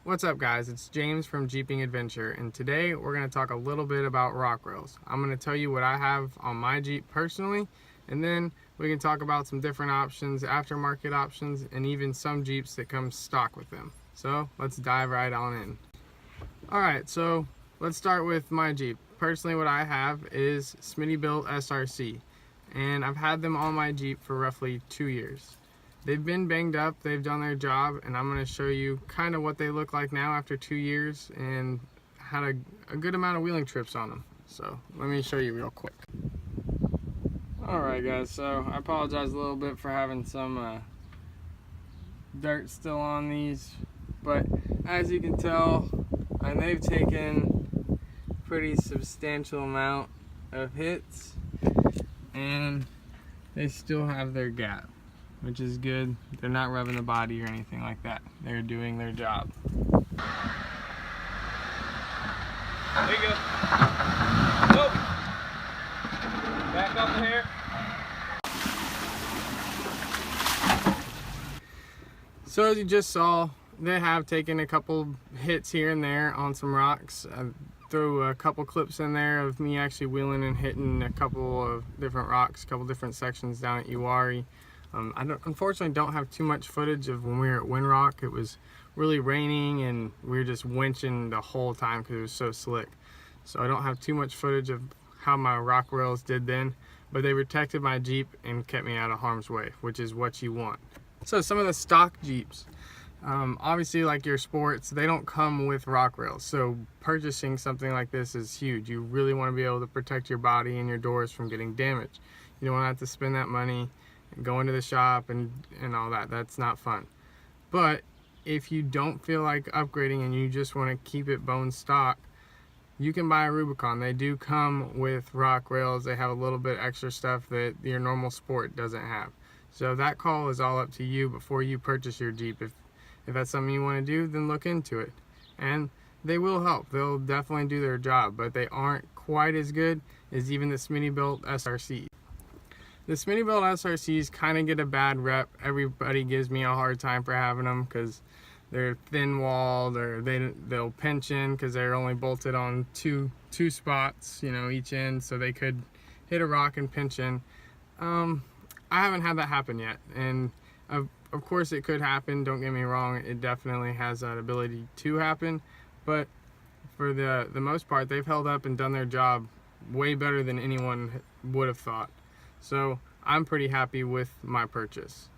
What's up guys, it's James from Jeeping Adventure, and today we're going to talk a little bit about rock rails. I'm going to tell you what I have on my Jeep personally, and then we can talk about some different options, aftermarket options, and even some Jeeps that come stock with them. So let's dive right on in. Alright, so let's start with my Jeep. Personally, what I have is Smittybilt SRC, and I've had them on my Jeep for roughly 2 years. They've been banged up, they've done their job, and I'm going to show you kind of what they look like now after 2 years and had a good amount of wheeling trips on them. So let me show you real quick. Alright guys, so I apologize a little bit for having some dirt still on these, but as you can tell, they've taken a pretty substantial amount of hits and they still have their gap, which is good. They're not revving the body or anything like that. They're doing their job. There you go. Nope. Back up here. So as you just saw, they have taken a couple hits here and there on some rocks. I threw a couple clips in there of me actually wheeling and hitting a couple of different rocks, a couple different sections down at Uwharrie. Unfortunately don't have too much footage of when we were at Windrock. It was really raining and we were just winching the whole time because it was so slick. So I don't have too much footage of how my rock rails did then, but they protected my Jeep and kept me out of harm's way, which is what you want. So some of the stock Jeeps, obviously like your sports, they don't come with rock rails. So purchasing something like this is huge. You really want to be able to protect your body and your doors from getting damaged. You don't want to have to spend that money go into the shop and all that. That's not fun. But if you don't feel like upgrading and you just want to keep it bone stock, you can buy a Rubicon. They do come with rock rails. They have a little bit extra stuff that your normal sport doesn't have. So that call is all up to you before you purchase your Jeep. If that's something you want to do, then look into it. And they will help. They'll definitely do their job, but they aren't quite as good as even the Smittybilt SRC. The Smittybilt SRCs kind of get a bad rep. Everybody gives me a hard time for having them because they're thin-walled, or they'll pinch in because they're only bolted on two spots, you know, each end, so they could hit a rock and pinch in. I haven't had that happen yet, and of course it could happen. Don't get me wrong, it definitely has that ability to happen, but for the most part, they've held up and done their job way better than anyone would have thought. So I'm pretty happy with my purchase.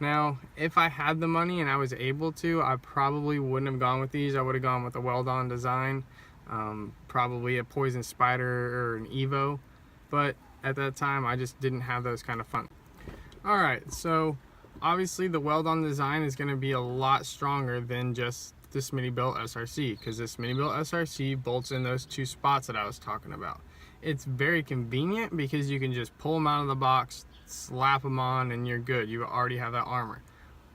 Now, if I had the money and I was able to, I probably wouldn't have gone with these. I would have gone with a Weldon design, probably a Poison Spyder or an Evo, but at that time I just didn't have those kind of funds. Alright, so obviously the Weldon design is going to be a lot stronger than just the Smittybilt SRC, because the Smittybilt SRC bolts in those two spots that I was talking about. It's very convenient because you can just pull them out of the box, slap them on, and you're good. You already have that armor.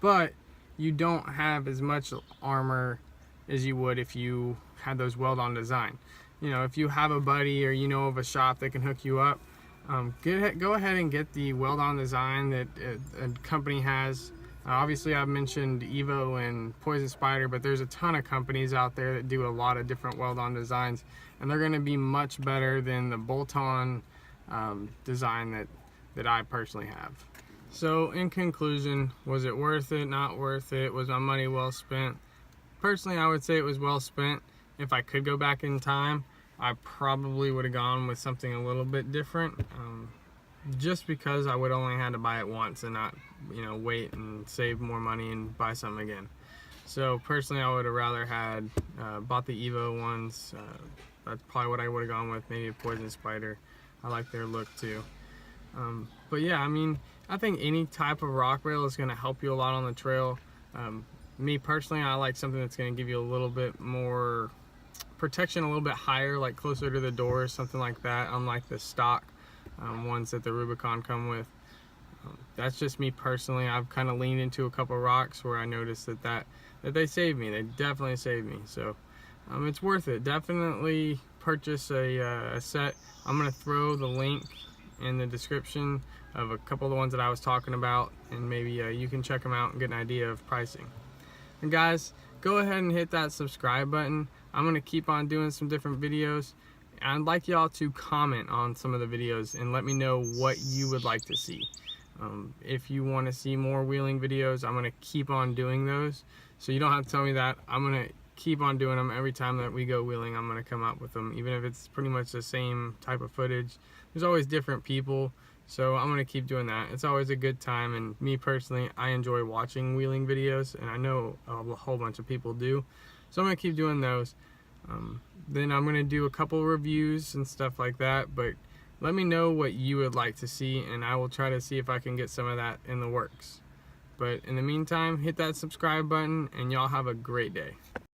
But you don't have as much armor as you would if you had those Weldon design. You know, if you have a buddy or you know of a shop that can hook you up, go ahead and get the Weldon design that a company has. Obviously I've mentioned Evo and Poison Spyder, but there's a ton of companies out there that do a lot of different Weldon designs, and they're going to be much better than the bolt-on design that I personally have. So in conclusion, was it worth it, not worth it? Was my money well spent? Personally, I would say it was well spent. If I could go back in time, I probably would have gone with something a little bit different, just because I would only had to buy it once and not, you know, wait and save more money and buy something again. So personally, I would have rather had bought the Evo ones. That's probably what I would have gone with. Maybe a Poison Spyder. I like their look too. But yeah, I mean, I think any type of rock rail is going to help you a lot on the trail. Me personally, I like something that's going to give you a little bit more protection, a little bit higher, like closer to the door, something like that, unlike the stock ones that the Rubicon come with. That's just me personally. I've kind of leaned into a couple rocks where I noticed that they saved me. They definitely saved me. So it's worth it. Definitely purchase a set. I'm going to throw the link in the description of a couple of the ones that I was talking about, and maybe you can check them out and get an idea of pricing. And guys, go ahead and hit that subscribe button. I'm going to keep on doing some different videos. I'd like y'all to comment on some of the videos and let me know what you would like to see. If you want to see more wheeling videos, I'm going to keep on doing those. So you don't have to tell me that. I'm going to keep on doing them. Every time that we go wheeling, I'm going to come up with them, even if it's pretty much the same type of footage. There's always different people, so I'm going to keep doing that. It's always a good time, and me personally, I enjoy watching wheeling videos, and I know a whole bunch of people do. So I'm going to keep doing those. Then I'm going to do a couple reviews and stuff like that, but let me know what you would like to see, and I will try to see if I can get some of that in the works. But in the meantime, hit that subscribe button, and y'all have a great day.